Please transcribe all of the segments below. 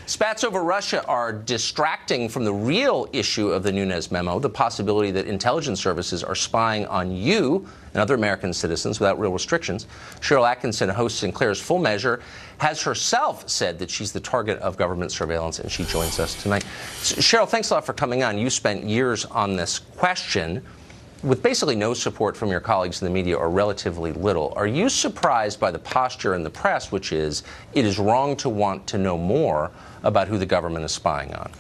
Spats over Russia are distracting from the real issue of the Nunes memo, the possibility that intelligence services are spying on you and other American citizens without real restrictions. Cheryl Atkinson, host Sinclair's Full Measure, has herself said that she's the target of government surveillance, and she joins us tonight. Cheryl, thanks a lot for coming on. You spent years on this question with basically no support from your colleagues in the media, or relatively little. Are you surprised by the posture in the press, which is it is wrong to want to know more about who the government is spying on?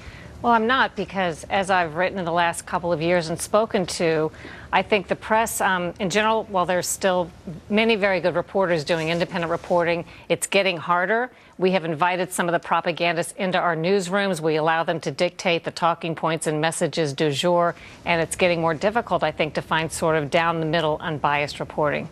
Well, I'm not, because as I've written in the last couple of years and spoken to, I think the press in general, while there's still many very good reporters doing independent reporting, it's getting harder. We have invited some of the propagandists into our newsrooms. We allow them to dictate the talking points and messages du jour, and it's getting more difficult, I think, to find sort of down-the-middle, unbiased reporting.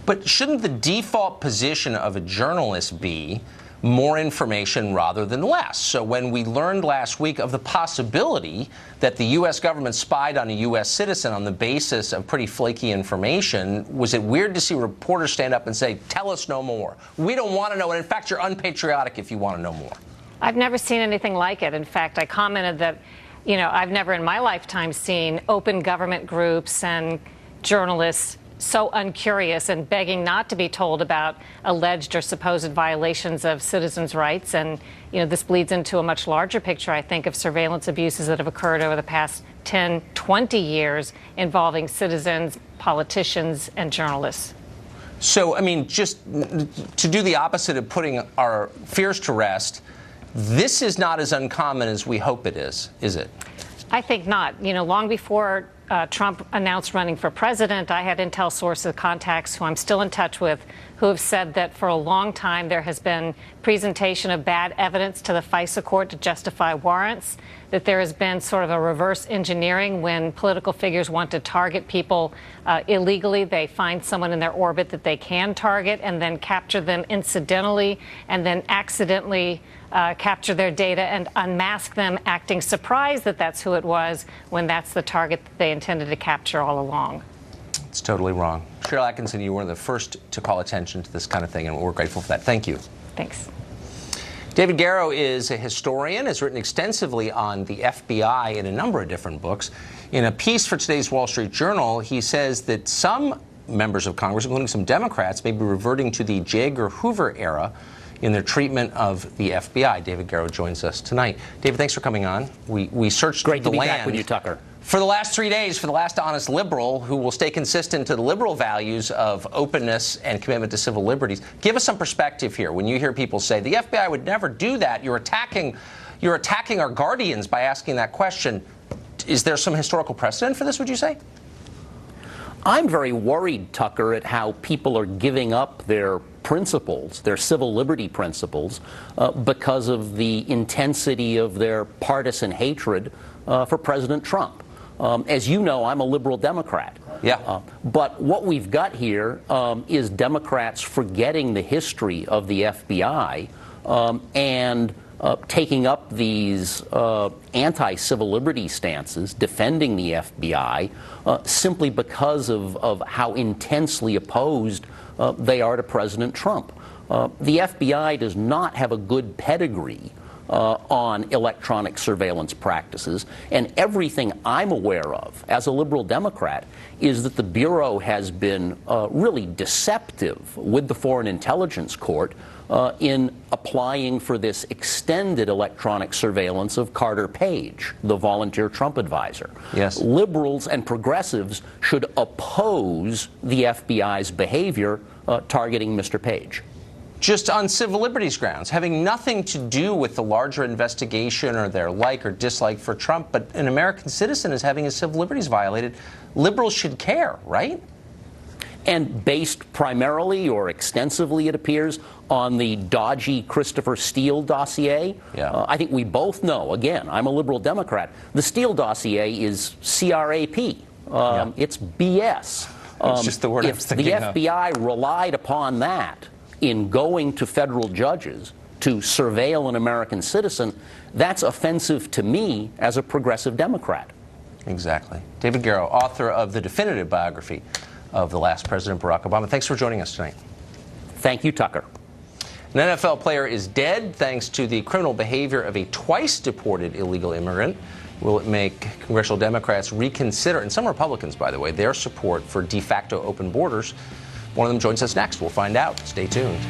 But shouldn't the default position of a journalist be more information rather than less? So when we learned last week of the possibility that the U.S. government spied on a U.S. citizen on the basis of pretty flaky information, was it weird to see reporters stand up and say, tell us no more? We don't want to know, and in fact, you're unpatriotic if you want to know more. I've never seen anything like it. In fact, I commented that, you know, I've never in my lifetime seen open government groups and journalists so uncurious and begging not to be told about alleged or supposed violations of citizens' rights. And, you know, this bleeds into a much larger picture, I think, of surveillance abuses that have occurred over the past 10, 20 years involving citizens, politicians, and journalists. So, I mean, just to do the opposite of putting our fears to rest, this is not as uncommon as we hope it is it? I think not. You know, long before Trump announced running for president, I had intel sources, contacts who I'm still in touch with, who have said that for a long time there has been presentation of bad evidence to the FISA court to justify warrants, that there has been sort of a reverse engineering when political figures want to target people illegally. They find someone in their orbit that they can target and then capture them incidentally and then accidentally capture their data and unmask them, acting surprised that that's who it was when that's the target that they intended to capture all along. It's totally wrong. Cheryl Atkinson, you were the first to call attention to this kind of thing, and we're grateful for that. Thank you. Thanks. David Garrow is a historian, has written extensively on the FBI in a number of different books. In a piece for today's Wall Street Journal, he says that some members of Congress, including some Democrats, may be reverting to the J. Edgar Hoover era in their treatment of the FBI. David Garrow joins us tonight. David, thanks for coming on. We searched Great the to be land back with you, Tucker. for the last 3 days for the last honest liberal who will stay consistent to the liberal values of openness and commitment to civil liberties. Give us some perspective here. When you hear people say the FBI would never do that, you're attacking our guardians by asking that question. Is there some historical precedent for this, would you say? I'm very worried, Tucker, at how people are giving up their principles, their civil liberty principles, because of the intensity of their partisan hatred for President Trump. As you know, I'm a liberal Democrat. Yeah. But what we've got here is Democrats forgetting the history of the FBI and taking up these anti-civil liberty stances, defending the FBI, simply because of how intensely opposed they are to President Trump. The FBI does not have a good pedigree on electronic surveillance practices, and everything I'm aware of as a liberal Democrat is that the Bureau has been really deceptive with the Foreign Intelligence Court in applying for this extended electronic surveillance of Carter Page, the volunteer Trump advisor. Yes. Liberals and progressives should oppose the FBI's behavior targeting Mr. Page. Just on civil liberties grounds, having nothing to do with the larger investigation or their like or dislike for Trump, but an American citizen is having his civil liberties violated, liberals should care, right? And based primarily or extensively, it appears, on the dodgy Christopher Steele dossier. Yeah. I think we both know, again, I'm a liberal Democrat, the Steele dossier is CRAP. It's BS. It's just the word I was thinking of. If the FBI relied upon that in going to federal judges to surveil an American citizen, that's offensive to me as a progressive Democrat. Exactly. David Garrow, author of the definitive biography of the last President Barack Obama. Thanks for joining us tonight. Thank you, Tucker. An NFL player is dead thanks to the criminal behavior of a twice-deported illegal immigrant. Will it make congressional Democrats reconsider, and some Republicans, by the way, their support for de facto open borders? One of them joins us next. We'll find out. Stay tuned.